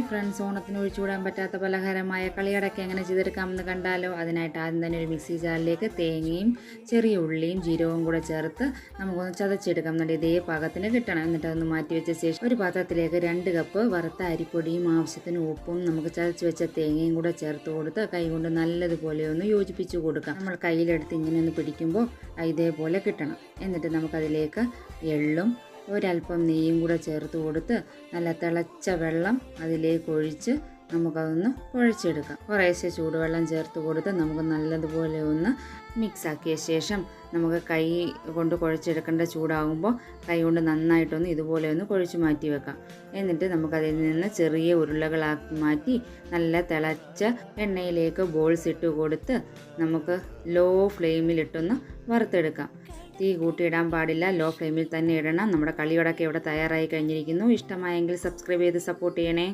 Hi friends, ഓണത്തിന് ഒഴിച്ചുകൂടാൻ പറ്റാത്ത പലഹാരമായ കളിയടക്ക എങ്ങനെ ചെയ്തെടുക്കാമെന്ന് കണ്ടാലോ. അതിനായിട്ട് ആദ്യം തന്നെ ഒരു മിക്സി ജാറിലേക്ക് തേങ്ങയും ചെറിയ ഉള്ളിയും ജീരകവും കൂടെ ചേർത്ത് നമുക്കൊന്ന് ചതച്ചെടുക്കാം. എന്നിട്ട് ഇതേ പാകത്തിന് കിട്ടണം. എന്നിട്ട് അതൊന്ന് മാറ്റി വെച്ച ശേഷം ഒരു പാത്രത്തിലേക്ക് 2 കപ്പ് വറുത്ത അരിപ്പൊടിയും ആവശ്യത്തിന് ഉപ്പും നമുക്ക് ചതച്ച് വെച്ച തേങ്ങയും കൂടെ ചേർത്ത് കൊടുത്ത് കൈകൊണ്ട് നല്ലതുപോലെ ഒന്ന് യോജിപ്പിച്ച് കൊടുക്കാം. നമ്മൾ കയ്യിലെടുത്ത് ഇങ്ങനെ ഒന്ന് പിടിക്കുമ്പോൾ ഇതേപോലെ കിട്ടണം. എന്നിട്ട് നമുക്കതിലേക്ക് എള്ളും ഒരല്പം നെയ്യും കൂടെ ചേർത്ത് കൊടുത്ത് നല്ല തിളച്ച വെള്ളം അതിലേക്ക് ഒഴിച്ച് നമുക്കതൊന്ന് കുഴച്ചെടുക്കാം. കുറേശ്ശെ ചൂടുവെള്ളം ചേർത്ത് കൊടുത്ത് നമുക്ക് നല്ലതുപോലെ ഒന്ന് മിക്സാക്കിയ ശേഷം നമുക്ക് കൈ കൊണ്ട് കുഴച്ചെടുക്കേണ്ട ചൂടാകുമ്പോൾ കൈ കൊണ്ട് നന്നായിട്ടൊന്ന് ഇതുപോലെ ഒന്ന് കുഴച്ച് മാറ്റി വെക്കാം. എന്നിട്ട് നമുക്കതിൽ നിന്ന് ചെറിയ ഉരുളകളാക്കി മാറ്റി നല്ല തിളച്ച എണ്ണയിലേക്ക് ബോൾസ് ഇട്ട് കൊടുത്ത് നമുക്ക് ലോ ഫ്ലെയിമിലിട്ടൊന്ന് വറുത്തെടുക്കാം. തീ കൂട്ടിയിടാൻ പാടില്ല, ലോ ഫ്ലെയിമിൽ തന്നെ ഇടണം. നമ്മുടെ കളിയോടൊക്കെ ഇവിടെ തയ്യാറായി കഴിഞ്ഞിരിക്കുന്നു. ഇഷ്ടമായെങ്കിൽ സബ്സ്ക്രൈബ് ചെയ്ത് സപ്പോർട്ട് ചെയ്യണേ.